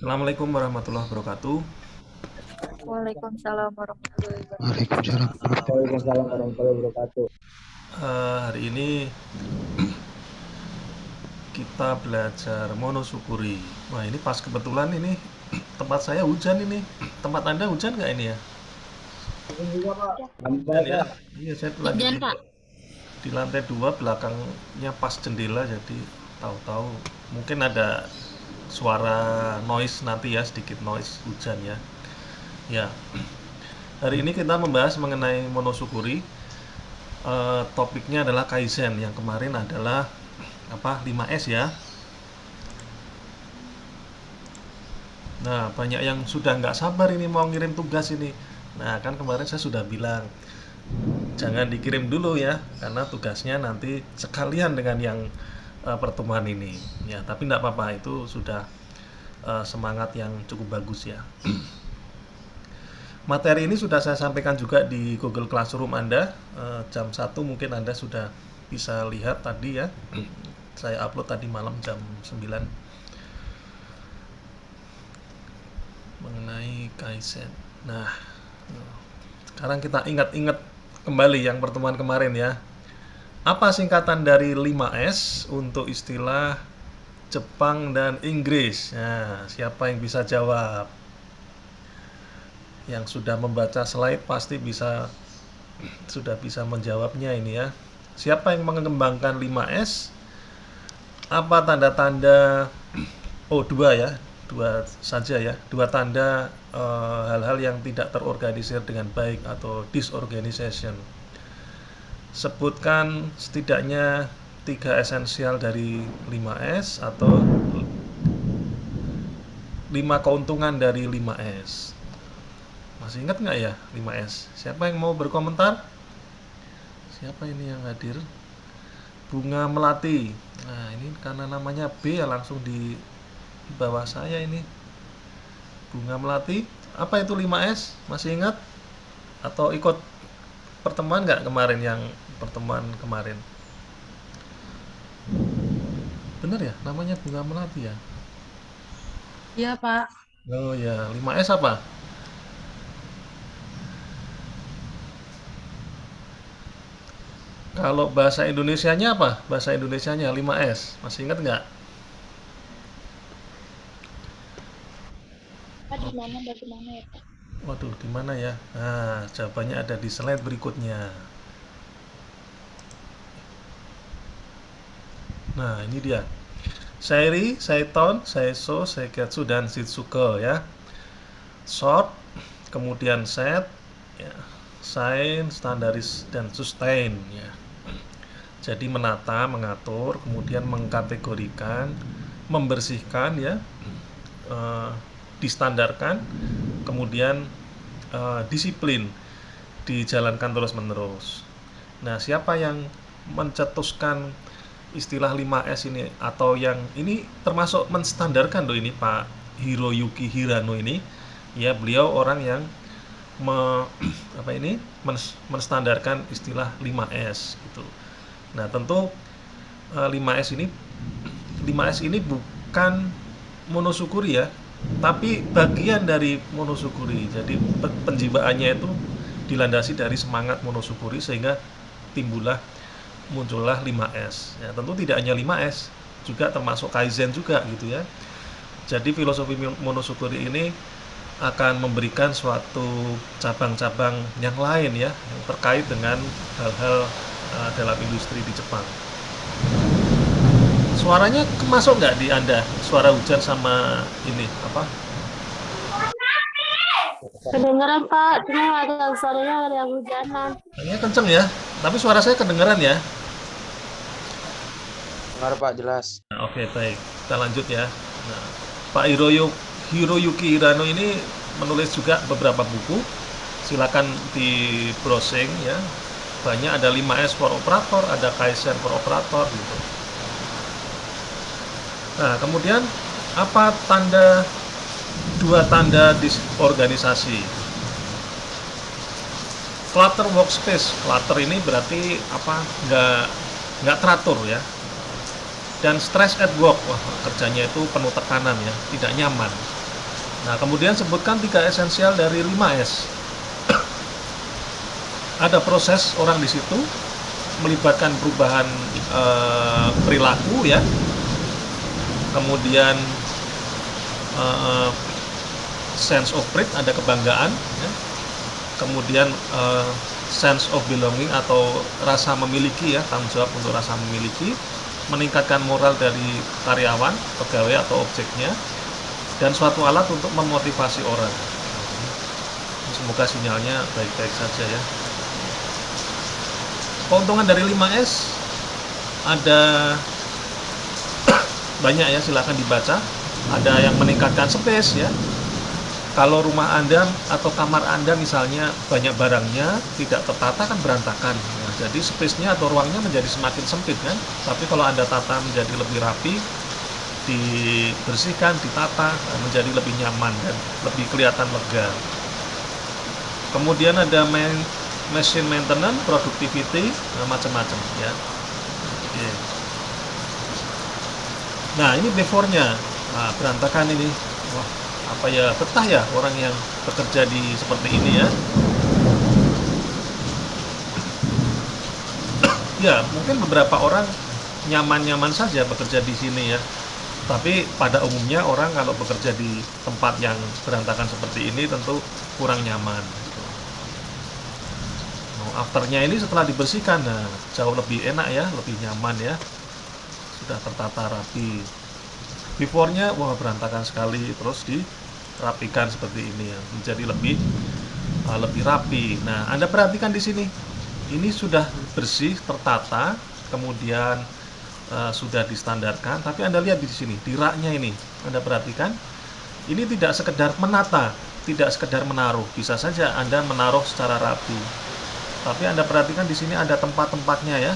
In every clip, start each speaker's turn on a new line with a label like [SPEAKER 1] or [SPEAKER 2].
[SPEAKER 1] Assalamualaikum warahmatullahi wabarakatuh.
[SPEAKER 2] Waalaikumsalam warahmatullahi wabarakatuh.
[SPEAKER 3] Waalaikumsalam warahmatullahi
[SPEAKER 4] Waalaikumsalam
[SPEAKER 3] wabarakatuh.
[SPEAKER 4] warahmatullahi wabarakatuh.
[SPEAKER 1] Hari ini kita belajar monosyukuri. Wah, ini pas kebetulan ini tempat saya hujan ini. Tempat Anda hujan nggak ini ya? Hujan ya?
[SPEAKER 4] Pak.
[SPEAKER 1] Iya, saya lagi
[SPEAKER 2] Hujan, Pak.
[SPEAKER 1] di lantai 2 belakangnya pas jendela, jadi tahu-tahu mungkin ada suara noise nanti ya, sedikit noise hujan ya. Ya, hari ini kita membahas mengenai monosyukuri. Topiknya adalah Kaizen, yang kemarin adalah 5S ya. Nah, banyak yang sudah nggak sabar ini mau ngirim tugas ini. Nah, kan kemarin saya sudah bilang jangan dikirim dulu ya, karena tugasnya nanti sekalian dengan yang pertemuan ini ya. Tapi nggak apa-apa, itu sudah semangat yang cukup bagus ya. Materi ini sudah saya sampaikan juga di Google Classroom Anda. Jam 1 mungkin Anda sudah bisa lihat tadi ya. Saya upload tadi malam jam 9 mengenai Kaizen. Nah, sekarang kita ingat-ingat kembali yang pertemuan kemarin ya. Apa singkatan dari 5S untuk istilah Jepang dan Inggris? Nah, siapa yang bisa jawab? Yang sudah membaca slide pasti sudah bisa menjawabnya ini ya. Siapa yang mengembangkan 5S? Apa tanda-tanda dua ya, dua saja ya, dua tanda hal-hal yang tidak terorganisir dengan baik atau disorganization. Sebutkan setidaknya 3 esensial dari 5S atau 5 keuntungan dari 5S. Masih ingat nggak ya 5S? Siapa yang mau berkomentar? Siapa ini yang hadir? Bunga Melati. Nah, ini karena namanya B ya langsung di bawah saya ini. Bunga Melati. Apa itu 5S? Masih ingat? Atau ikut pertemuan nggak kemarin, yang pertemuan kemarin? Bener ya? Namanya Bunga Melati ya?
[SPEAKER 2] Iya, Pak.
[SPEAKER 1] Oh ya, 5S apa? Kalau bahasa Indonesianya apa? Bahasa Indonesianya 5S. Masih ingat nggak?
[SPEAKER 2] Pak, di mana bagaimana ya, Pak?
[SPEAKER 1] Waduh, di mana ya? Nah, jawabannya ada di slide berikutnya. Nah, ini dia. Sairi, Saiton, Saiso, Seiketsu, dan Shitsuke ya. Short, kemudian set, ya, sign, standaris, dan sustain ya. Jadi menata, mengatur, kemudian mengkategorikan, membersihkan ya, distandarkan, kemudian disiplin, dijalankan terus-menerus. Nah, siapa yang mencetuskan istilah 5S ini, atau yang ini termasuk menstandarkan loh ini, Pak Hiroyuki Hirano ini ya. Beliau orang yang menstandarkan istilah 5S gitu. Nah, tentu 5S ini 5S ini bukan monosyukuri ya, tapi bagian dari monosyukuri. Jadi penjiwaannya itu dilandasi dari semangat monosyukuri, sehingga muncullah 5S. Ya, tentu tidak hanya 5S, juga termasuk Kaizen juga gitu ya. Jadi filosofi monosyukuri ini akan memberikan suatu cabang-cabang yang lain ya, yang terkait dengan hal-hal dalam industri di Jepang. Suaranya masuk nggak di Anda? Suara hujan sama ini apa?
[SPEAKER 2] Kedengeran, Pak. Cuma agak suaranya ada hujanan.
[SPEAKER 1] Kayaknya kenceng ya, tapi suara saya kedengeran ya.
[SPEAKER 4] Dengar Pak, jelas.
[SPEAKER 1] Nah, oke, baik. Kita lanjut ya. Nah, Pak Hiroyuki Hirano ini menulis juga beberapa buku. Silakan di browsing ya. Banyak, ada 5S for operator, ada Kaizen for operator gitu. Nah, kemudian apa dua tanda disorganisasi? Clutter workspace. Clutter ini berarti apa? Nggak teratur ya. Dan stress at work, wah, kerjanya itu penuh tekanan ya, tidak nyaman. Nah, kemudian sebutkan 3 esensial dari 5S. Ada proses orang di situ, melibatkan perubahan perilaku ya. Kemudian sense of pride, ada kebanggaan ya. Kemudian sense of belonging atau rasa memiliki ya, tanggung jawab untuk rasa memiliki, meningkatkan moral dari karyawan, pegawai atau objeknya, dan suatu alat untuk memotivasi orang. Semoga sinyalnya baik-baik saja ya. Keuntungan dari 5S ada banyak ya, silahkan dibaca. Ada yang meningkatkan space ya. Kalau rumah Anda atau kamar Anda misalnya banyak barangnya, tidak tertata kan berantakan. Nah, jadi space-nya atau ruangnya menjadi semakin sempit kan. Tapi kalau Anda tata menjadi lebih rapi, dibersihkan, ditata, menjadi lebih nyaman dan lebih kelihatan lega. Kemudian ada machine maintenance, productivity, macam-macam ya. Oke. Nah, ini before-nya. Nah, berantakan ini. Wah, apa ya, betah ya orang yang bekerja di seperti ini ya. Ya, mungkin beberapa orang nyaman-nyaman saja bekerja di sini ya. Tapi pada umumnya orang kalau bekerja di tempat yang berantakan seperti ini tentu kurang nyaman. Afternya ini setelah dibersihkan, nah jauh lebih enak ya, lebih nyaman ya, sudah tertata rapi. Before-nya wah berantakan sekali, terus dirapikan seperti ini ya, menjadi lebih rapi. Nah, Anda perhatikan di sini, ini sudah bersih, tertata, kemudian sudah distandarkan. Tapi Anda lihat di sini, di rak-nya ini, Anda perhatikan, ini tidak sekedar menata, tidak sekedar menaruh. Bisa saja Anda menaruh secara rapi. Tapi Anda perhatikan di sini ada tempat-tempatnya ya,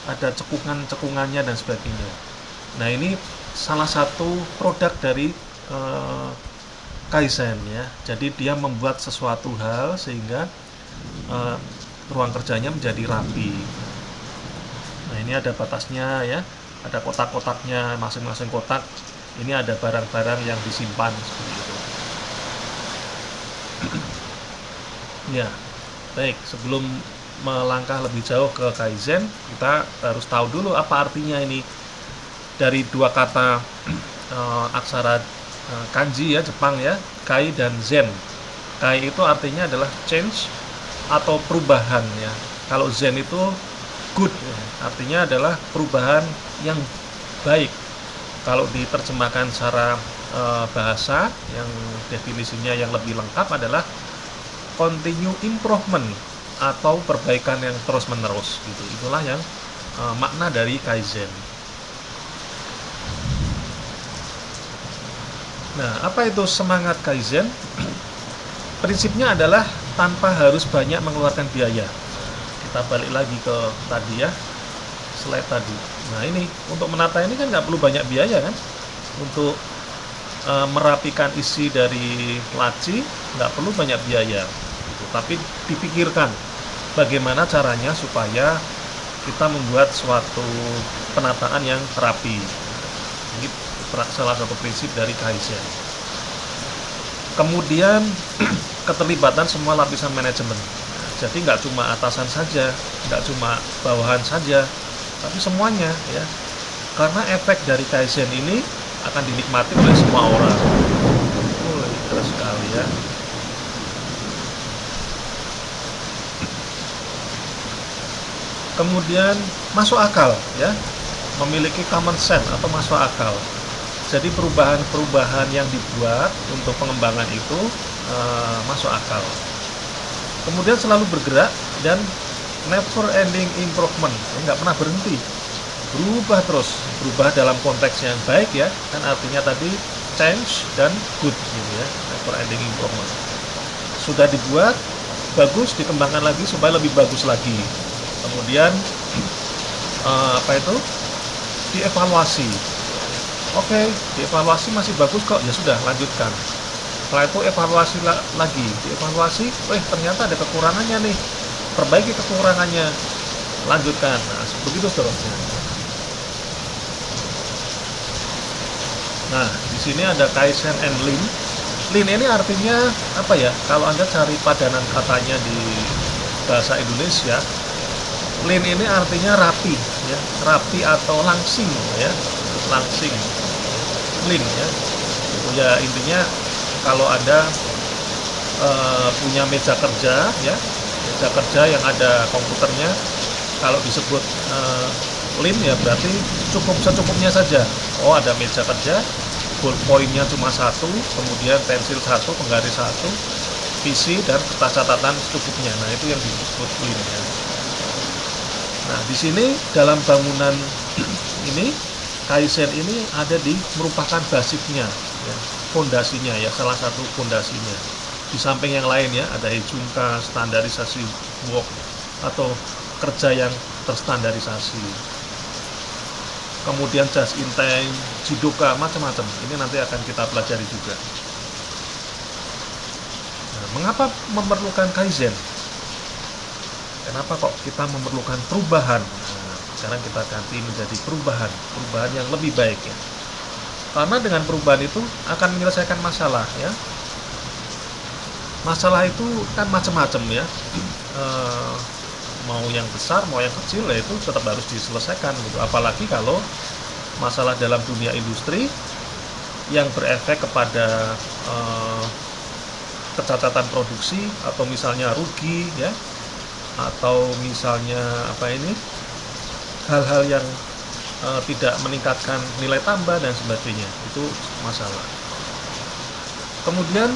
[SPEAKER 1] ada cekungan-cekungannya dan sebagainya. Nah, ini salah satu produk dari Kaizen ya. Jadi dia membuat sesuatu hal sehingga ruang kerjanya menjadi rapi. Nah, ini ada batasnya ya, ada kotak-kotaknya, masing-masing kotak. Ini ada barang-barang yang disimpan seperti itu. Ya. Baik, sebelum melangkah lebih jauh ke Kaizen, kita harus tahu dulu apa artinya ini. Dari dua kata aksara kanji ya, Jepang ya, Kai dan Zen. Kai itu artinya adalah change atau perubahan ya. Kalau Zen itu good, ya, artinya adalah perubahan yang baik. Kalau diterjemahkan secara bahasa, yang definisinya yang lebih lengkap adalah continue improvement atau perbaikan yang terus-menerus gitu. Itulah yang makna dari Kaizen. Nah, apa itu semangat Kaizen? Prinsipnya adalah tanpa harus banyak mengeluarkan biaya. Kita balik lagi ke tadi ya, slide tadi. Nah, ini untuk menata ini kan nggak perlu banyak biaya kan? Untuk merapikan isi dari laci nggak perlu banyak biaya gitu. Tapi dipikirkan bagaimana caranya supaya kita membuat suatu penataan yang rapi. Ini salah satu prinsip dari Kaizen. Kemudian keterlibatan semua lapisan manajemen. Jadi nggak cuma atasan saja, nggak cuma bawahan saja, tapi semuanya ya. Karena efek dari Kaizen ini akan dinikmati oleh semua orang. Keren sekali ya. Kemudian masuk akal ya, memiliki common sense atau masuk akal. Jadi perubahan-perubahan yang dibuat untuk pengembangan itu masuk akal. Kemudian selalu bergerak dan never ending improvement, nggak pernah berhenti. Berubah terus, berubah dalam konteks yang baik ya, kan artinya tadi change dan good gitu ya, never ending improvement. Sudah dibuat bagus, dikembangkan lagi supaya lebih bagus lagi. Kemudian dievaluasi. Oke, dievaluasi masih bagus kok, ya sudah lanjutkan. Setelah itu evaluasi lagi, dievaluasi, ternyata ada kekurangannya nih, perbaiki kekurangannya, lanjutkan. Nah, begitu seterusnya. Nah, di sini ada Kaizen and Lean. Lean ini artinya apa ya? Kalau Anda cari padanan katanya di bahasa Indonesia, lean ini artinya rapi, ya, rapi atau langsing, ya, langsing, lean, ya. Ya intinya kalau Anda punya meja kerja, ya, meja kerja yang ada komputernya, kalau disebut lean ya berarti cukup secukupnya saja. Oh, ada meja kerja, ballpointnya cuma satu, kemudian pensil satu, penggaris satu, PC dan kertas catatan secukupnya. Nah, itu yang disebut lean, ya. Nah, di sini dalam bangunan ini Kaizen ini ada di merupakan basicnya, ya, fondasinya, ya, salah satu fondasinya. Di samping yang lain ya ada Heijunka, standarisasi work atau kerja yang terstandarisasi. Kemudian just in time, Jidoka, macam-macam. Ini nanti akan kita pelajari juga. Nah, mengapa memerlukan Kaizen? Kenapa kok kita memerlukan perubahan? Nah, sekarang kita ganti menjadi perubahan yang lebih baik, ya. Karena dengan perubahan itu akan menyelesaikan masalah, ya. Masalah itu kan macam-macam, ya. Mau yang besar, mau yang kecil, ya itu tetap harus diselesaikan gitu. Apalagi kalau masalah dalam dunia industri yang berefek kepada kecacatan produksi atau misalnya rugi, ya, atau misalnya hal-hal yang tidak meningkatkan nilai tambah dan sebagainya, itu masalah. Kemudian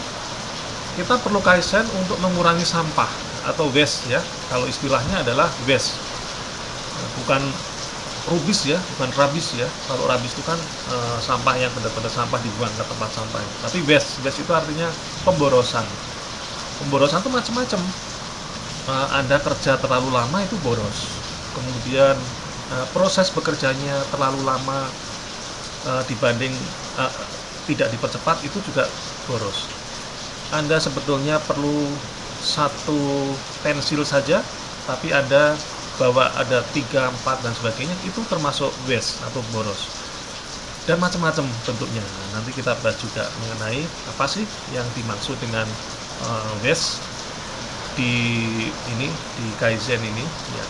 [SPEAKER 1] kita perlu Kaizen untuk mengurangi sampah atau waste, ya. Kalau istilahnya adalah waste, bukan rubis, ya, bukan rabis, ya. Kalau rabis itu kan sampah yang benar-benar sampah dibuang ke tempat sampah. Tapi waste itu artinya pemborosan. Pemborosan itu macam-macam. Anda kerja terlalu lama itu boros. Kemudian proses bekerjanya terlalu lama dibanding tidak dipercepat, itu juga boros. Anda sebetulnya perlu satu pensil saja, tapi Anda bawa ada 3, 4 dan sebagainya, itu termasuk waste atau boros. Dan macam-macam bentuknya. Nah, nanti kita bahas juga mengenai apa sih yang dimaksud dengan waste di Kaizen ini, ya.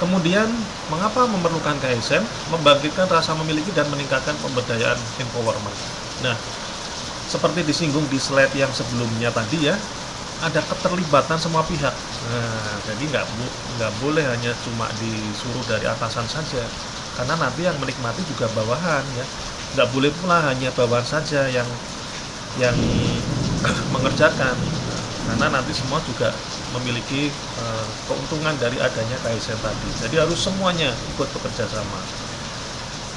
[SPEAKER 1] Kemudian mengapa memerlukan Kaizen? Membangkitkan rasa memiliki dan meningkatkan pemberdayaan empowerment. Nah, seperti disinggung di slide yang sebelumnya tadi, ya, ada keterlibatan semua pihak. Nah, jadi nggak boleh hanya cuma disuruh dari atasan saja, karena nanti yang menikmati juga bawahan, ya. Nggak boleh pula hanya bawahan saja yang mengerjakan, karena nanti semua juga memiliki keuntungan dari adanya Kaizen tadi. Jadi harus semuanya ikut bekerja sama.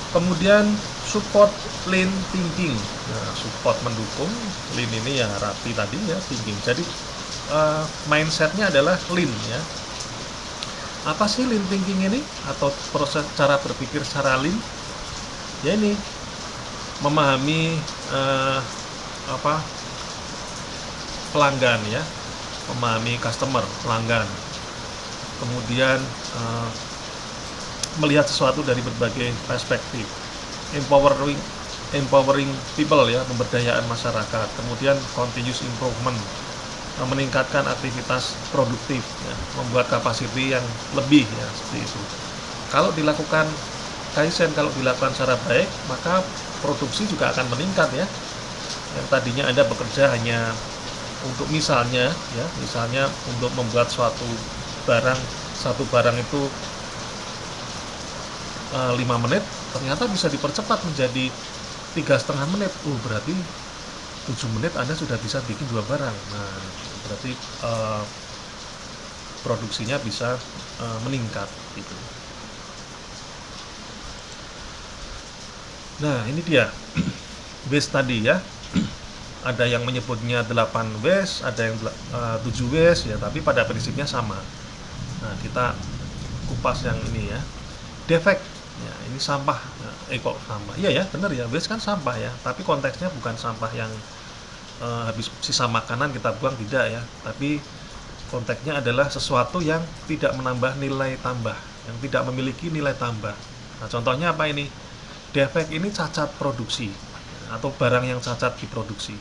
[SPEAKER 1] Kemudian support lean thinking. Nah, support mendukung, lean ini ya rapi tadi, ya, thinking. Jadi mindsetnya adalah lean, ya. Apa sih lean thinking ini atau proses cara berpikir secara lean? Ya ini memahami pelanggan, ya, memahami customer, pelanggan. Kemudian melihat sesuatu dari berbagai perspektif, empowering people, ya, pemberdayaan masyarakat. Kemudian continuous improvement, meningkatkan aktivitas produktif, ya, membuat kapasiti yang lebih, ya, seperti itu. Kalau dilakukan Kaizen, kalau dilakukan secara baik, maka produksi juga akan meningkat, ya. Yang tadinya Anda bekerja hanya untuk misalnya untuk membuat satu barang itu 5 menit, ternyata bisa dipercepat menjadi 3,5 menit. Berarti 7 menit Anda sudah bisa bikin 2 barang. Nah, berarti produksinya bisa meningkat, gitu. Nah, ini dia waste tadi, ya. Ada yang menyebutnya 8 waste, ada yang 7 waste, ya, tapi pada prinsipnya sama. Nah, kita kupas yang ini, ya. Defect, ya, ini sampah. Kok sampah? Iya, ya, benar, ya. Waste kan sampah, ya, tapi konteksnya bukan sampah yang habis sisa makanan kita buang, tidak, ya. Tapi konteksnya adalah sesuatu yang tidak menambah nilai tambah, yang tidak memiliki nilai tambah. Nah, contohnya apa ini? Defect ini cacat produksi. atau barang yang cacat di produksi.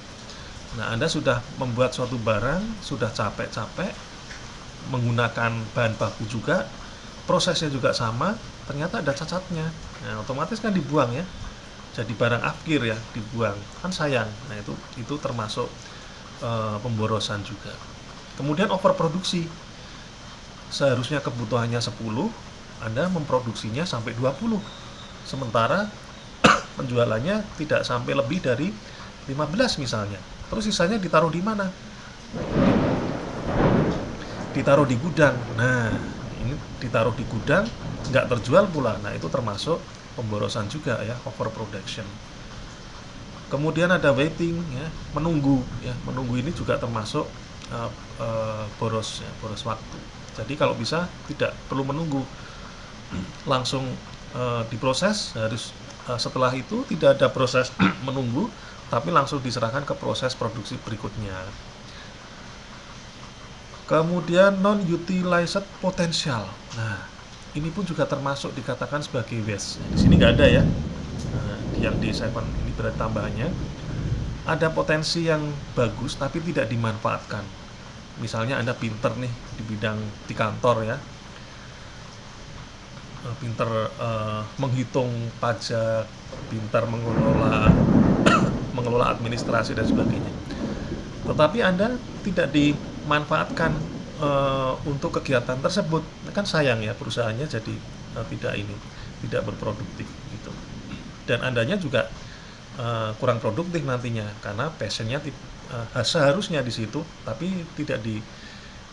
[SPEAKER 1] Nah, Anda sudah membuat suatu barang, sudah capek-capek, menggunakan bahan baku juga, prosesnya juga sama, ternyata ada cacatnya. Nah, otomatis kan dibuang ya. Jadi barang akhir ya, dibuang. Kan sayang. Nah, itu termasuk pemborosan juga. Kemudian overproduksi. Seharusnya kebutuhannya 10, Anda memproduksinya sampai 20. Sementara penjualannya tidak sampai lebih dari 15 misalnya. Terus sisanya ditaruh di mana? Ditaruh di gudang. Nah, ini ditaruh di gudang, nggak terjual pula. Nah, itu termasuk pemborosan juga ya, overproduction. Kemudian ada waiting ya, menunggu ya. Menunggu ini juga termasuk boros ya, boros waktu. Jadi kalau bisa tidak perlu menunggu, langsung diproses. Harus setelah itu tidak ada proses menunggu, tapi langsung diserahkan ke proses produksi berikutnya. Kemudian non-utilized potential. Nah, ini pun juga termasuk dikatakan sebagai waste. Di sini nggak ada ya. Yang di 7 ini berarti tambahannya. Ada potensi yang bagus tapi tidak dimanfaatkan. Misalnya Anda pinter nih di bidang di kantor ya. Pinter menghitung pajak, pinter mengelola administrasi dan sebagainya. Tetapi Anda tidak dimanfaatkan untuk kegiatan tersebut, kan sayang ya, perusahaannya jadi tidak berproduktif gitu. Dan Andanya juga kurang produktif nantinya karena passionnya seharusnya di situ, tapi tidak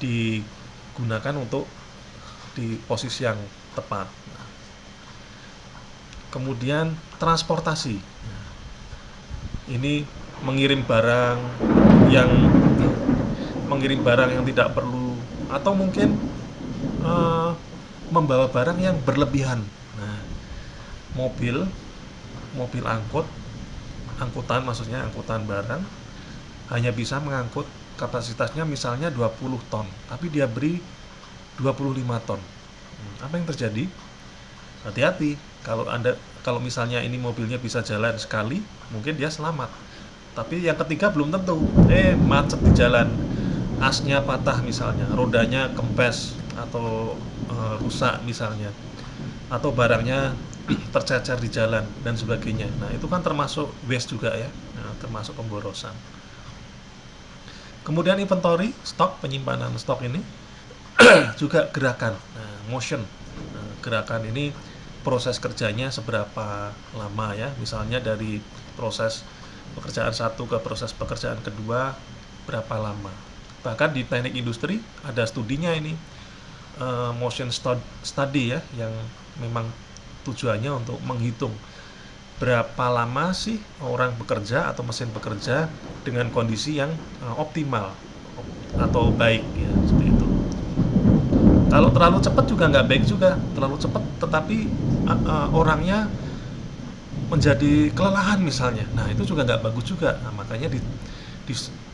[SPEAKER 1] digunakan untuk di posisi yang tepat. Kemudian transportasi. Ini mengirim barang yang tidak perlu, atau mungkin membawa barang yang berlebihan. Nah, mobil angkutan barang hanya bisa mengangkut kapasitasnya misalnya 20 ton, tapi dia beri 25 ton. Apa yang terjadi? Hati-hati, kalau misalnya ini mobilnya bisa jalan sekali, mungkin dia selamat. Tapi yang ketiga belum tentu. Macet di jalan, asnya patah misalnya, rodanya kempes atau rusak misalnya, atau barangnya tercecer di jalan dan sebagainya. Nah, itu kan termasuk waste juga ya, termasuk pemborosan. Kemudian inventory, stok, penyimpanan stok ini juga gerakan, motion. Gerakan ini proses kerjanya seberapa lama ya, misalnya dari proses pekerjaan satu ke proses pekerjaan kedua berapa lama. Bahkan di teknik industri ada studinya ini, motion study ya, yang memang tujuannya untuk menghitung berapa lama sih orang bekerja atau mesin bekerja dengan kondisi yang optimal atau baik ya, seperti itu. Kalau terlalu cepat juga nggak baik juga, terlalu cepat tetapi orangnya menjadi kelelahan misalnya. Nah, itu juga nggak bagus juga. Nah, makanya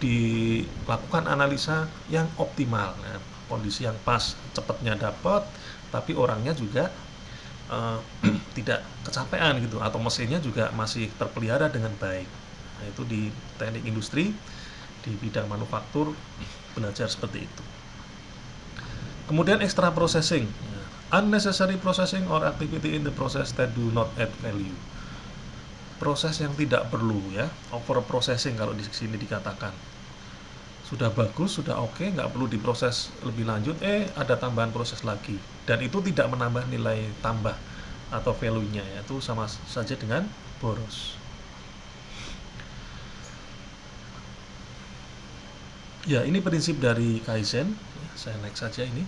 [SPEAKER 1] dilakukan analisa yang optimal. Nah, kondisi yang pas, cepatnya dapat, tapi orangnya juga tidak kecapean gitu, atau mesinnya juga masih terpelihara dengan baik. Nah, itu di teknik industri, di bidang manufaktur belajar seperti itu. Kemudian extra processing, unnecessary processing or activity in the process that do not add value. Proses yang tidak perlu ya, over processing kalau di sini dikatakan. Sudah bagus, sudah oke, nggak perlu diproses lebih lanjut, ada tambahan proses lagi. Dan itu tidak menambah nilai tambah atau value-nya, ya, itu sama saja dengan boros. Ya, ini prinsip dari Kaizen. Saya next saja ini.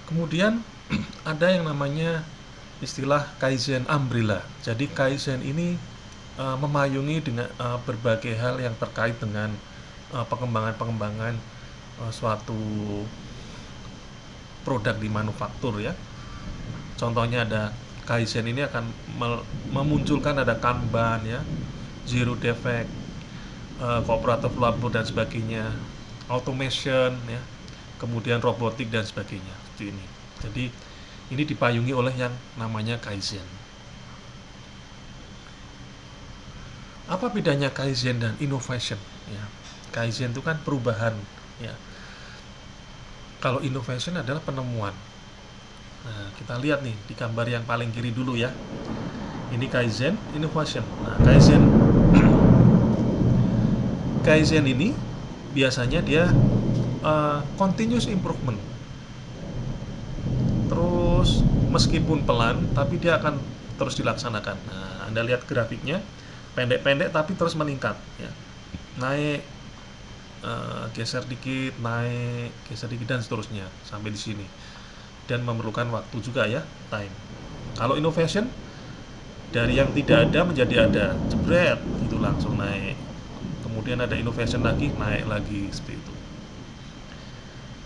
[SPEAKER 1] Kemudian ada yang namanya istilah Kaizen umbrella. Jadi Kaizen ini memayungi dengan berbagai hal yang terkait dengan pengembangan suatu produk di manufaktur ya. Contohnya ada Kaizen ini akan memunculkan ada Kanban ya, zero defect, cooperative labor dan sebagainya, automation ya, kemudian robotik dan sebagainya. Seperti ini. Jadi ini dipayungi oleh yang namanya Kaizen. Apa bedanya Kaizen dan innovation? Ya, Kaizen itu kan perubahan, ya. Kalau innovation adalah penemuan. Nah, kita lihat nih di gambar yang paling kiri dulu ya. Ini Kaizen, innovation. Nah, Kaizen ini biasanya dia continuous improvement. Terus meskipun pelan, tapi dia akan terus dilaksanakan. Nah, Anda lihat grafiknya, pendek-pendek tapi terus meningkat. Ya. Naik, geser dikit, naik, geser dikit, dan seterusnya sampai di sini. Dan memerlukan waktu juga ya, time. Kalau innovation, dari yang tidak ada menjadi ada, jebret, itu langsung naik. Kemudian ada innovation lagi, naik lagi, seperti itu.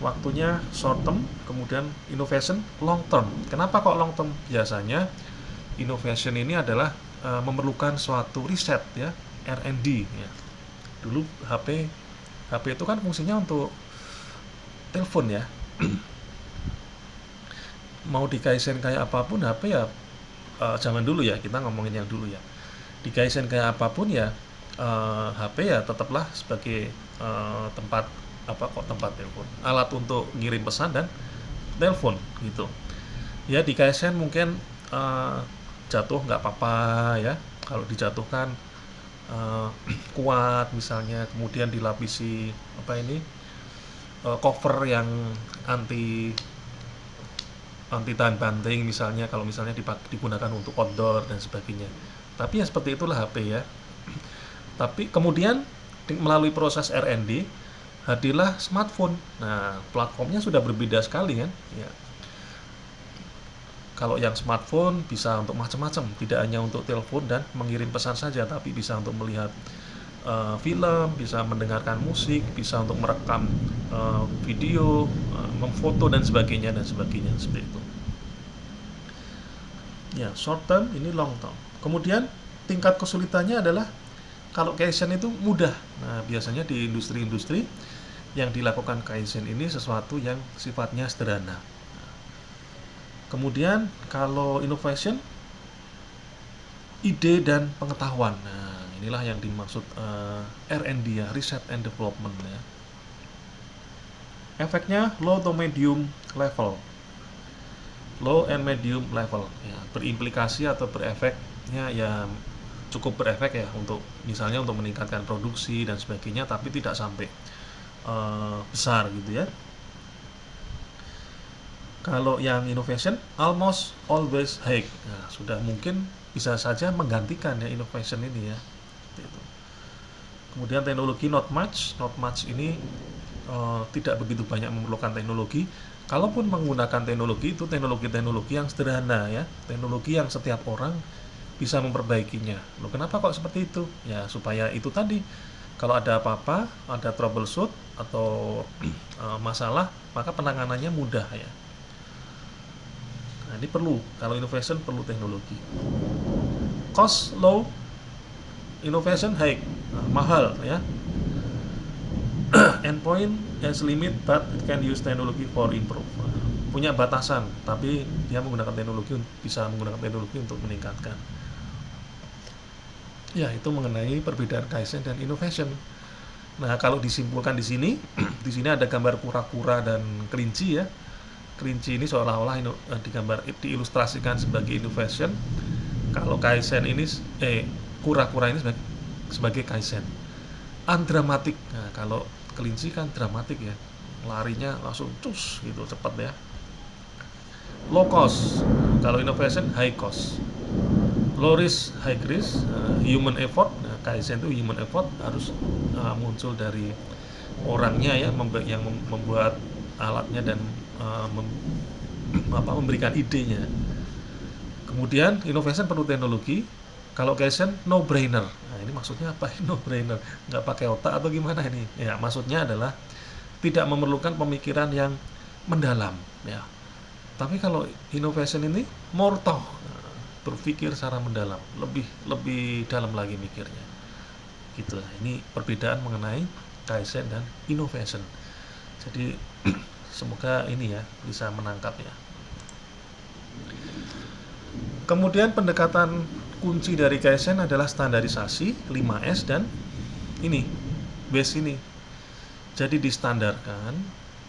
[SPEAKER 1] Waktunya short term, kemudian innovation long term. Kenapa kok long term? Biasanya innovation ini adalah memerlukan suatu riset ya, R&D ya. Dulu HP itu kan fungsinya untuk telepon ya. Mau di Kaizen kayak apapun HP ya, zaman dulu ya, kita ngomongin yang dulu ya. Di Kaizen kayak apapun ya, HP ya tetaplah sebagai tempat telepon, alat untuk ngirim pesan dan telepon gitu ya. Di Kaizen mungkin jatuh nggak apa-apa ya, kalau dijatuhkan kuat misalnya, kemudian dilapisi cover yang anti tahan banting misalnya, kalau misalnya digunakan untuk outdoor dan sebagainya. Tapi ya seperti itulah HP ya. Tapi kemudian melalui proses R&D hadirlah smartphone. Nah, platformnya sudah berbeda sekali kan ya. Kalau yang smartphone bisa untuk macam-macam, tidak hanya untuk telepon dan mengirim pesan saja, tapi bisa untuk melihat film, bisa mendengarkan musik, bisa untuk merekam video, memfoto dan sebagainya seperti itu. Ya, short term, ini long term. Kemudian tingkat kesulitannya adalah kalau Kaizen itu mudah. Nah, biasanya di industri-industri yang dilakukan Kaizen ini sesuatu yang sifatnya sederhana. Kemudian kalau innovation, ide dan pengetahuan. Nah, inilah yang dimaksud R&D ya, research and development ya. Efeknya low to medium level. Low and medium level ya, berimplikasi atau berefeknya ya cukup berefek ya, untuk misalnya untuk meningkatkan produksi dan sebagainya, tapi tidak sampai besar gitu ya. Kalau yang innovation almost always high. Nah, sudah mungkin bisa saja menggantikan ya innovation ini ya. Gitu. Kemudian teknologi not much ini tidak begitu banyak memerlukan teknologi. Kalaupun menggunakan teknologi, itu teknologi yang sederhana ya, teknologi yang setiap orang bisa memperbaikinya. Loh, kenapa kok seperti itu? Ya, supaya itu tadi, kalau ada apa-apa, ada troubleshoot atau masalah, maka penanganannya mudah ya. Nah, ini perlu, kalau innovation perlu teknologi. Cost low, innovation high, mahal ya. Endpoint has limit but it can use technology for improve. Punya batasan, tapi dia bisa menggunakan teknologi untuk meningkatkan. Ya, itu mengenai perbedaan Kaizen dan innovation. Nah, kalau disimpulkan di sini, di sini ada gambar kura-kura dan kelinci ya. Kelinci ini seolah-olah diilustrasikan sebagai innovation. Kalau Kaizen ini kura-kura ini sebagai Kaizen. Undramatic. Nah, kalau kelinci kan dramatik ya, larinya langsung cus gitu, cepat ya. Low cost. Kalau innovation high cost. Low risk, high risk. Human effort. Nah, Kaizen itu human effort harus muncul dari orangnya ya, yang membuat alatnya dan memberikan idenya. Kemudian innovation perlu teknologi. Kalau Kaizen no brainer. Nah, ini maksudnya apa? No brainer, nggak pakai otak atau gimana ini? Ya, maksudnya adalah tidak memerlukan pemikiran yang mendalam ya. Tapi kalau innovation ini more thought, berpikir secara mendalam, lebih dalam lagi mikirnya. Gitu. Ini perbedaan mengenai Kaizen dan innovation. Jadi semoga ini ya bisa menangkap ya. Kemudian pendekatan kunci dari Kaizen adalah standarisasi 5S dan ini base ini. Jadi distandarkan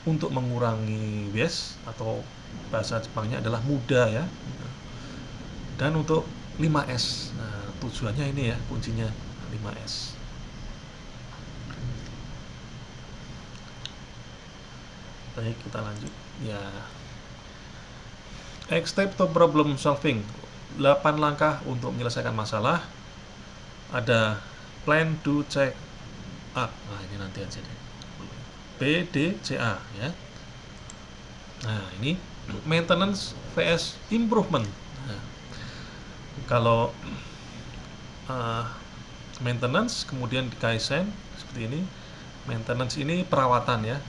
[SPEAKER 1] untuk mengurangi waste atau bahasa Jepangnya adalah mudah ya. Dan untuk 5S. Nah, tujuannya ini ya kuncinya 5S. Baik, kita lanjut. Ya. Next step to problem solving. 8 langkah untuk menyelesaikan masalah. Ada plan, do, check, act. Nah, ini nanti aja deh. B, D, C, A ya. Nah, ini maintenance vs improvement. Nah, kalau maintenance kemudian di Kaizen seperti ini. Maintenance ini perawatan ya,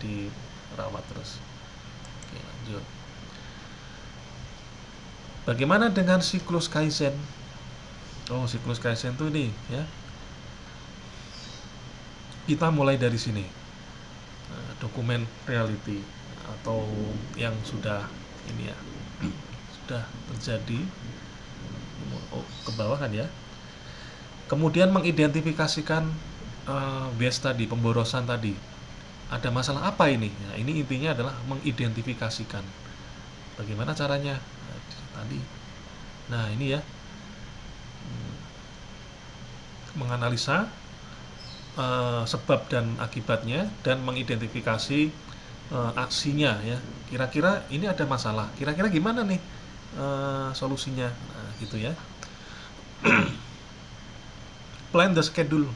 [SPEAKER 1] dirawat terus. Oke, lanjut. Bagaimana dengan siklus Kaizen? Oh, siklus Kaizen itu ini ya. Kita mulai dari sini. Dokumen reality atau yang sudah ini ya sudah terjadi ke bawah kan ya. Kemudian mengidentifikasikan bias tadi, pemborosan tadi. Ada masalah apa ini? Nah, ini intinya adalah mengidentifikasikan. Bagaimana caranya? Nah, tadi. Nah, ini ya. Menganalisa sebab dan akibatnya dan mengidentifikasi aksinya ya. Kira-kira ini ada masalah. Kira-kira gimana nih solusinya? Nah, gitu ya. Plan the schedule.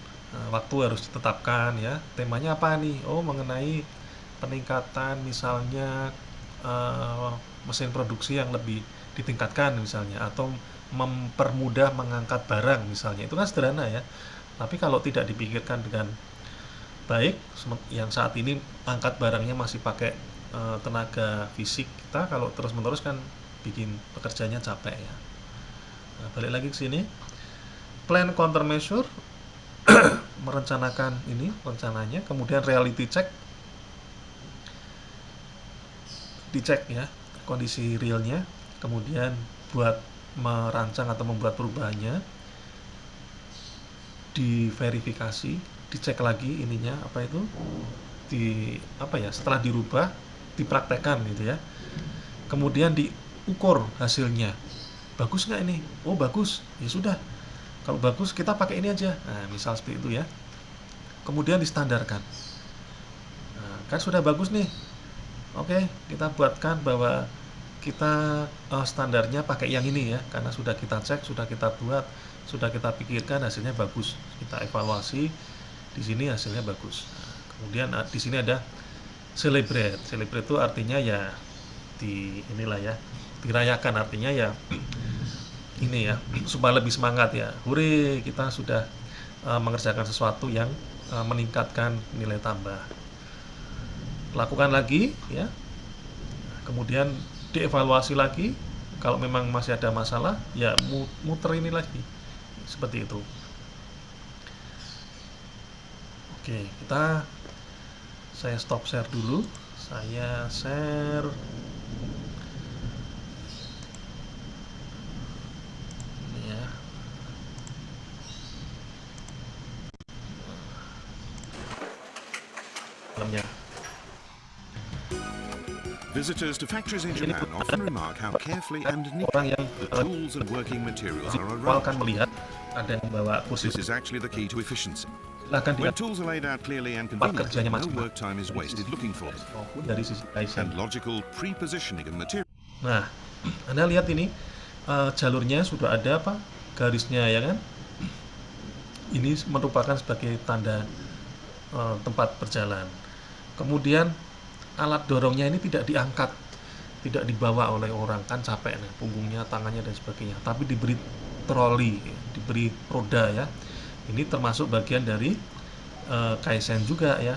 [SPEAKER 1] Waktu harus ditetapkan ya. Temanya apa nih? Oh, mengenai peningkatan misalnya mesin produksi yang lebih ditingkatkan misalnya, atau mempermudah mengangkat barang misalnya. Itu kan sederhana ya. Tapi kalau tidak dipikirkan dengan baik, yang saat ini angkat barangnya masih pakai tenaga fisik kita, kalau terus-menerus kan bikin pekerjaannya capek ya. Nah, balik lagi ke sini. Plan countermeasure, merencanakan ini rencananya, kemudian reality check, dicek ya kondisi realnya, kemudian buat merancang atau membuat perubahannya, diverifikasi, dicek lagi ininya apa itu, setelah dirubah dipraktekkan gitu ya. Kemudian diukur hasilnya, bagus nggak ini? Oh bagus, ya sudah, kalau bagus kita pakai ini aja. Nah, misal seperti itu ya. Kemudian distandarkan. Nah, kan sudah bagus nih, oke, kita buatkan bahwa kita standarnya pakai yang ini ya, karena sudah kita cek, sudah kita buat, sudah kita pikirkan, hasilnya bagus. Kita evaluasi, di sini hasilnya bagus. Nah, kemudian di sini ada celebrate. Celebrate itu artinya ya inilah ya, dirayakan, artinya ya ini ya, supaya lebih semangat ya. Hore, kita sudah mengerjakan sesuatu yang meningkatkan nilai tambah. Lakukan lagi ya. Kemudian dievaluasi lagi. Kalau memang masih ada masalah, ya muter ini lagi. Seperti itu. Oke, saya stop share dulu. Saya share ini ya. Filmnya.
[SPEAKER 3] Visitors to factories in Japan often remark how carefully and
[SPEAKER 1] Orang
[SPEAKER 3] neatly
[SPEAKER 1] yang
[SPEAKER 3] the tools and working materials are
[SPEAKER 1] awal kan
[SPEAKER 3] arranged.
[SPEAKER 1] melihat ada yang bawa kursi.
[SPEAKER 3] This is actually the key to efficiency.
[SPEAKER 1] Silahkan
[SPEAKER 3] When
[SPEAKER 1] dilihat
[SPEAKER 3] tools are laid out clearly and
[SPEAKER 1] kerjanya
[SPEAKER 3] conveniently, no
[SPEAKER 1] masing-masing.
[SPEAKER 3] work time is wasted looking for them.
[SPEAKER 1] maupun dari sisi Kaizen.
[SPEAKER 3] And logical pre-positioning of material.
[SPEAKER 1] Nah, Anda lihat ini jalurnya sudah ada apa? Garisnya ya kan? Ini merupakan sebagai tanda tempat berjalan. Kemudian alat dorongnya ini tidak diangkat, tidak dibawa oleh orang, kan capek nih punggungnya, tangannya dan sebagainya. Tapi diberi troli, diberi roda ya. Ini termasuk bagian dari Kaizen juga ya.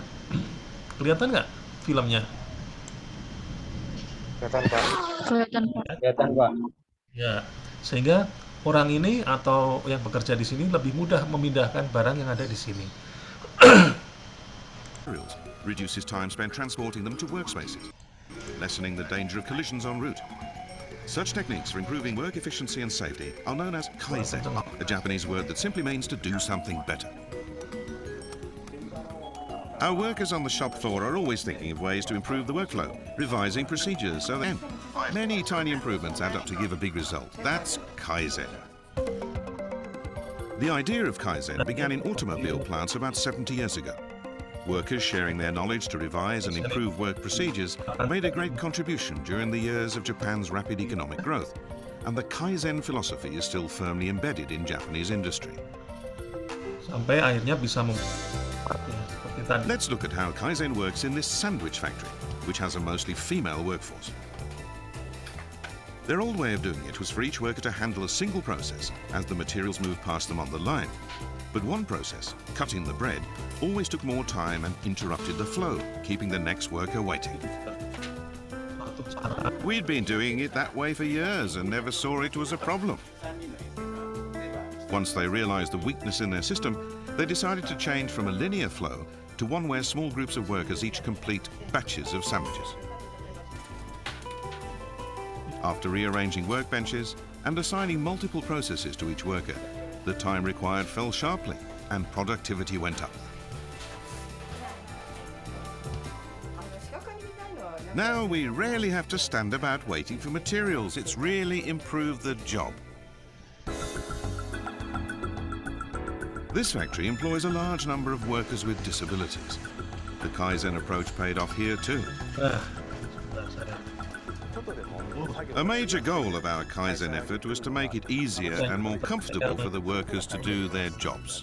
[SPEAKER 1] Kelihatan nggak filmnya?
[SPEAKER 4] Kelihatan Pak.
[SPEAKER 2] Kelihatan Pak.
[SPEAKER 4] Kelihatan Pak.
[SPEAKER 1] Ya, sehingga orang ini atau yang bekerja di sini lebih mudah memindahkan barang yang ada di sini.
[SPEAKER 3] materials, reduces time spent transporting them to workspaces, lessening the danger of collisions en route. Such techniques for improving work efficiency and safety are known as kaizen, a Japanese word that simply means to do something better. Our workers on the shop floor are always thinking of ways to improve the workflow, revising procedures so that many tiny improvements add up to give a big result. That's kaizen. The idea of kaizen began in automobile plants about 70 years ago. Workers sharing their knowledge to revise and improve work procedures made a great contribution during the years of Japan's rapid economic growth, and the kaizen philosophy is still firmly embedded in Japanese industry.
[SPEAKER 1] Sampai akhirnya bisa seperti tadi.
[SPEAKER 3] Let's look at how kaizen works in this sandwich factory, which has a mostly female workforce. Their old way of doing it was for each worker to handle a single process as the materials moved past them on the line. But one process, cutting the bread, always took more time and interrupted the flow, keeping the next worker waiting. We'd been doing it that way for years and never saw it was a problem. Once they realized the weakness in their system, they decided to change from a linear flow to one where small groups of workers each complete batches of sandwiches. After rearranging workbenches and assigning multiple processes to each worker, the time required fell sharply and productivity went up. Now we rarely have to stand about waiting for materials. It's really improved the job. This factory employs a large number of workers with disabilities. The Kaizen approach paid off here too. A major goal of our Kaizen effort was to make it easier and more comfortable for the workers to do their jobs.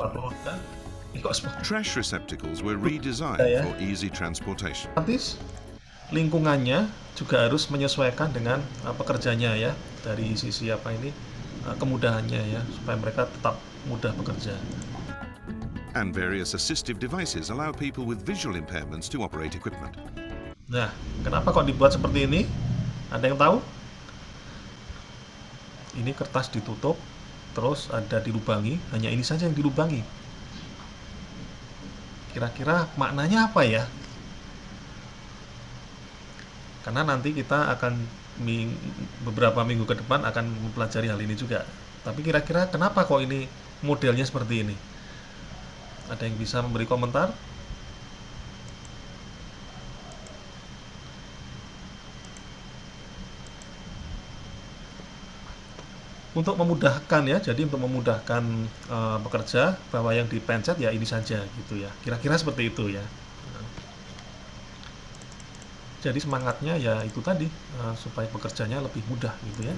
[SPEAKER 3] Trash receptacles were redesigned for easy transportation.
[SPEAKER 1] Lingkungannya juga harus menyesuaikan dengan pekerjanya ya, dari sisi kemudahannya ya, supaya mereka tetap mudah bekerja.
[SPEAKER 3] And various assistive devices allow people with visual impairments to operate equipment.
[SPEAKER 1] Nah, kenapa kok dibuat seperti ini? Ada yang tahu? Ini kertas ditutup, terus ada dilubangi, hanya ini saja yang dilubangi. Kira-kira maknanya apa ya? Karena nanti kita akan beberapa minggu ke depan akan mempelajari hal ini juga. Tapi kira-kira kenapa kok ini modelnya seperti ini? Ada yang bisa memberi komentar? Untuk memudahkan ya, jadi untuk memudahkan pekerja bahwa yang dipencet ya ini saja gitu ya. Kira-kira seperti itu ya. Jadi semangatnya ya itu tadi, supaya pekerjanya lebih mudah gitu ya.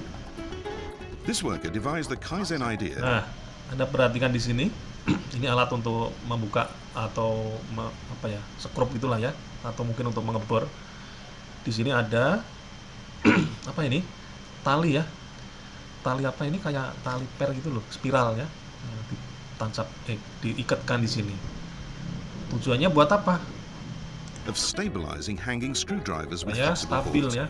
[SPEAKER 3] This worker devised the Kaizen idea.
[SPEAKER 1] Nah, Anda perhatikan di sini, ini alat untuk membuka atau skrup gitulah ya, atau mungkin untuk mengebor. Di sini ada apa ini? Tali ya. Tali apa ini, kayak tali per gitu loh, spiral ya. Diikatkan di sini. Tujuannya buat apa?
[SPEAKER 3] Of stabilizing hanging screwdrivers with
[SPEAKER 1] Ya,
[SPEAKER 3] flexible
[SPEAKER 1] stabil
[SPEAKER 3] cords.
[SPEAKER 1] ya.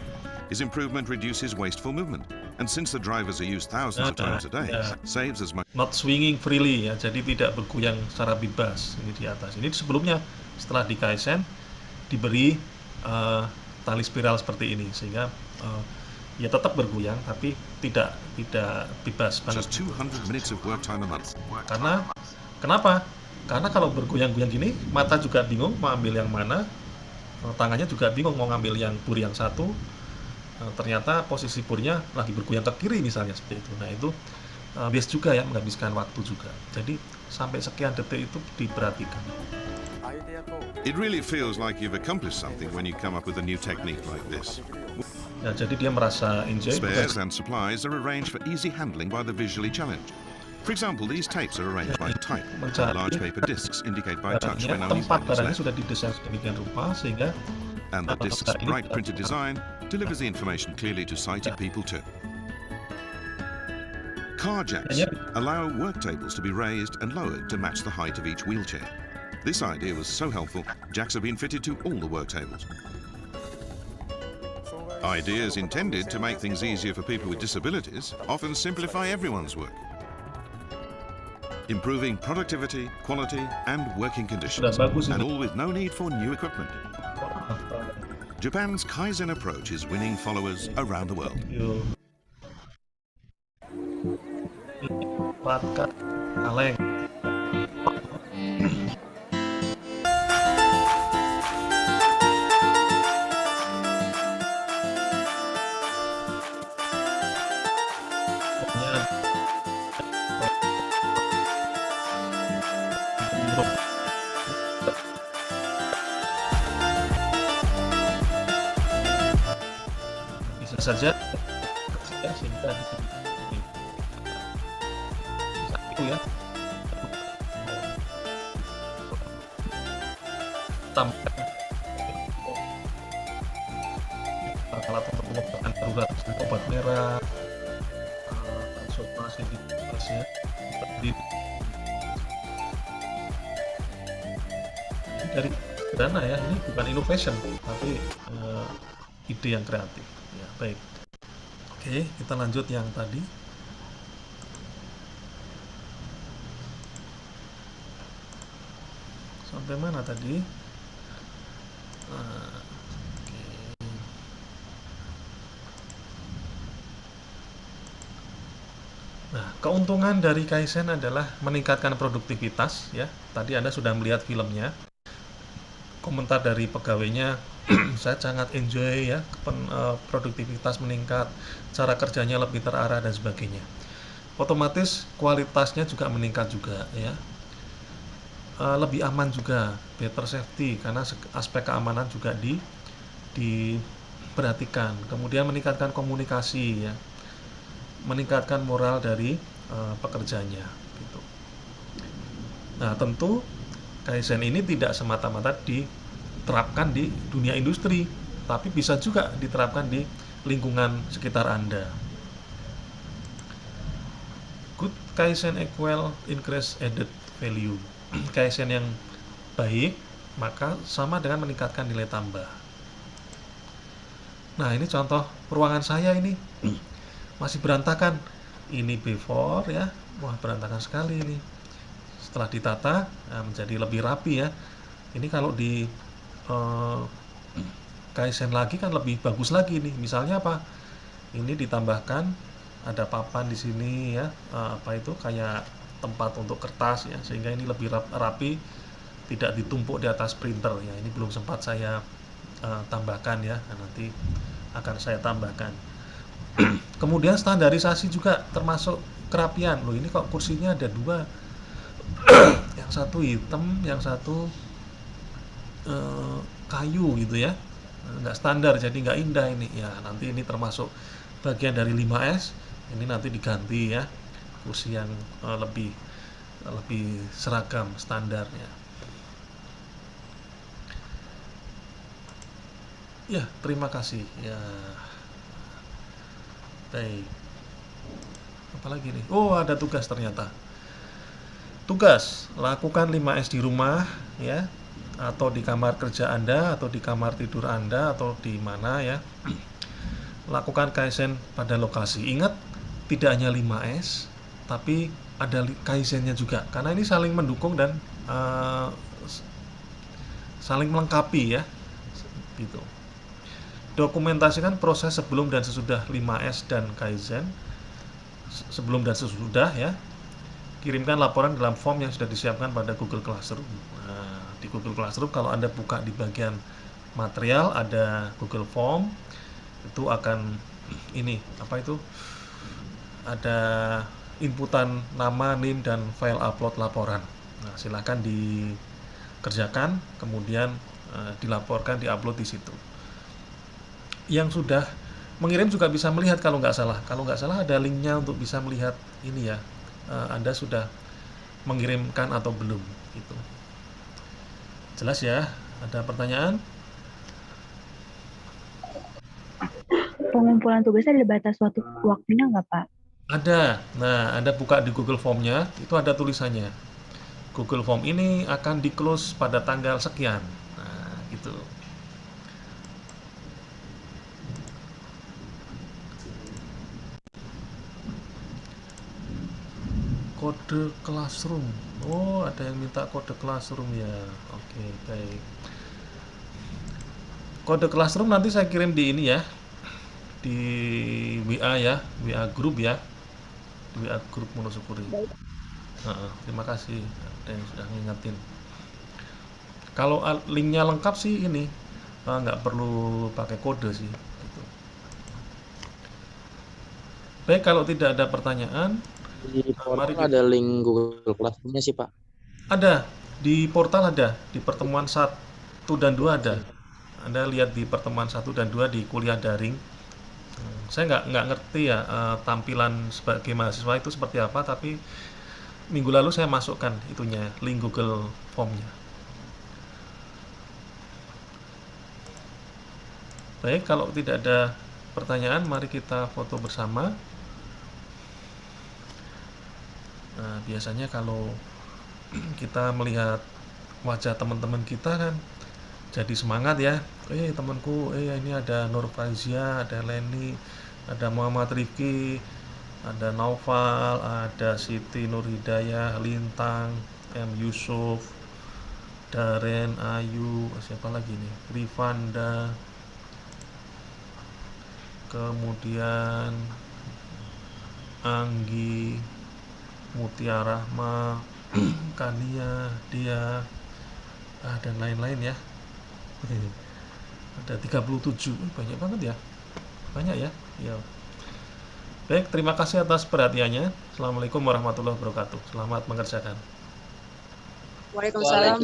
[SPEAKER 3] His improvement reduces wasteful movement, and since the drivers are used thousands of times a day, saves as much.
[SPEAKER 1] Not swinging freely ya, jadi tidak bergoyang secara bebas. Ini di atas. Ini sebelumnya setelah di Kaizen diberi tali spiral seperti ini, sehingga ya tetap bergoyang tapi tidak bebas banget.
[SPEAKER 3] Just 200 minutes of work time a month.
[SPEAKER 1] Karena kenapa? Karena kalau bergoyang-goyang gini, mata juga bingung mau ambil yang mana, tangannya juga bingung mau ngambil yang bur yang satu. Ternyata posisi burnya lagi bergoyang ke kiri misalnya seperti itu. Nah itu bias juga ya, menghabiskan waktu juga. Jadi sampai sekian detik itu diperhatikan.
[SPEAKER 3] It really feels like you've accomplished something when you come up with a new technique like this.
[SPEAKER 1] Ya, jadi dia merasa enjoy.
[SPEAKER 3] Spares and supplies are arranged for easy handling by the visually challenged. For example, these tapes are arranged by type. Large paper discs indicate by touch when only
[SPEAKER 1] tempat
[SPEAKER 3] one is
[SPEAKER 1] barangnya
[SPEAKER 3] left.
[SPEAKER 1] sudah didesain sedemikian rupa sehingga
[SPEAKER 3] And the disc's bright printed design delivers the information clearly to sighted people too. Car jacks allow work tables to be raised and lowered to match the height of each wheelchair. This idea was so helpful, jacks have been fitted to all the work tables. Ideas intended to make things easier for people with disabilities often simplify everyone's work, improving productivity, quality, and working conditions, and all with no need for new equipment. Japan's Kaizen approach is winning followers around the world.
[SPEAKER 1] Patka kaleng. Bisa saja ya, sehingga itu ya tambah alat untuk pengobatan darurat seperti obat merah, konsultasi di ya, dari sederhana ya, ini bukan innovation tapi ide yang kreatif ya. Baik, oke, kita lanjut yang tadi. Sampai mana tadi? Nah, keuntungan dari Kaizen adalah meningkatkan produktivitas ya. Tadi Anda sudah melihat filmnya. Komentar dari pegawainya, saya sangat enjoy ya, produktivitas meningkat, cara kerjanya lebih terarah dan sebagainya. Otomatis kualitasnya juga meningkat juga ya. Lebih aman juga, better safety karena aspek keamanan juga diperhatikan. Kemudian meningkatkan komunikasi ya, meningkatkan moral dari pekerjanya gitu. Nah, tentu Kaizen ini tidak semata-mata diterapkan di dunia industri, tapi bisa juga diterapkan di lingkungan sekitar Anda. Good Kaizen equal increase added value. Kaizen yang baik maka sama dengan meningkatkan nilai tambah. Nah, ini contoh ruangan saya ini masih berantakan. Ini before ya, wah berantakan sekali ini. Setelah ditata menjadi lebih rapi ya. Ini kalau di Kaizen lagi kan lebih bagus lagi nih. Misalnya apa? Ini ditambahkan ada papan di sini ya, apa itu kayak tempat untuk kertas ya, sehingga ini lebih rapi, tidak ditumpuk di atas printer ya. Ini belum sempat saya tambahkan ya, nanti akan saya tambahkan. Kemudian standarisasi juga termasuk kerapian. Loh, ini kok kursinya ada dua, yang satu hitam, yang satu kayu gitu ya, nggak standar, jadi nggak indah ini ya. Nanti ini termasuk bagian dari 5S, ini nanti diganti ya, kursi yang lebih seragam standarnya. Ya, terima kasih ya. Baik, apalagi nih? Oh, ada tugas ternyata. Tugas, lakukan 5S di rumah ya, atau di kamar kerja Anda, atau di kamar tidur Anda, atau di mana ya. Lakukan Kaizen pada lokasi. Ingat, tidak hanya 5S, tapi ada Kaizennya juga, karena ini saling mendukung dan saling melengkapi ya, gitu. Dokumentasikan proses sebelum dan sesudah 5S dan Kaizen, sebelum dan sesudah ya. Kirimkan laporan dalam form yang sudah disiapkan pada Google Classroom. Nah, di Google Classroom kalau Anda buka di bagian material ada Google Form, itu akan ini apa itu, ada inputan nama, NIM, dan file upload laporan. Nah, silakan dikerjakan, kemudian dilaporkan, diupload di situ. Yang sudah mengirim juga bisa melihat kalau nggak salah. Kalau nggak salah ada linknya untuk bisa melihat ini ya, Anda sudah mengirimkan atau belum gitu. Jelas ya? Ada pertanyaan?
[SPEAKER 5] Pengumpulan tugasnya ada batas waktunya nggak, Pak?
[SPEAKER 1] Ada. Nah, Anda buka di Google Form-nya, itu ada tulisannya. Google Form ini akan di-close pada tanggal sekian. Nah, gitu. Kode Classroom. Oh, ada yang minta kode Classroom ya. Oke, baik. Kode Classroom nanti saya kirim di ini ya, di WA ya, WA group ya. di WA grup Monosyukuri. Terima kasih ada yang sudah ngingetin. Kalau linknya lengkap sih ini nggak perlu pakai kode sih gitu. Baik, kalau tidak ada pertanyaan,
[SPEAKER 4] Di
[SPEAKER 1] mari
[SPEAKER 4] portal ada link Google Classroom-nya sih, Pak.
[SPEAKER 1] ada di portal, ada di pertemuan 1 dan 2 ada. Anda lihat di pertemuan 1 dan 2 di kuliah daring. Saya nggak ngerti ya tampilan sebagai mahasiswa itu seperti apa, tapi minggu lalu saya masukkan itunya, link Google Form-nya. Baik, kalau tidak ada pertanyaan, mari kita foto bersama. Nah, biasanya kalau kita melihat wajah teman-teman kita kan jadi semangat ya. Temanku, ini ada Nur Faizia, ada Leni, ada Muhammad Rifki, ada Naufal, ada Siti Nur Hidayah, Lintang, M Yusuf, Daren, Ayu, siapa lagi nih? Rifanda, kemudian Anggi, Mutia Rahma, Kania, Dia, dan lain-lain ya. Ada 37, banyak banget ya. Banyak ya. Ya. Baik, terima kasih atas perhatiannya. Assalamualaikum warahmatullahi wabarakatuh. Selamat mengerjakan.
[SPEAKER 6] Waalaikumsalam.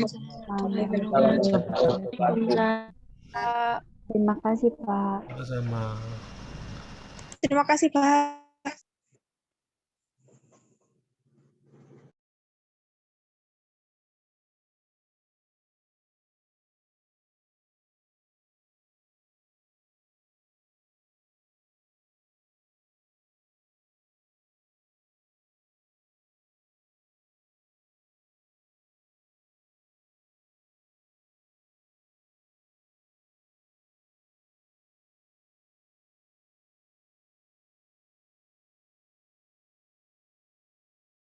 [SPEAKER 5] Terima kasih, Pak.
[SPEAKER 1] Sama.
[SPEAKER 6] Terima kasih, Pak.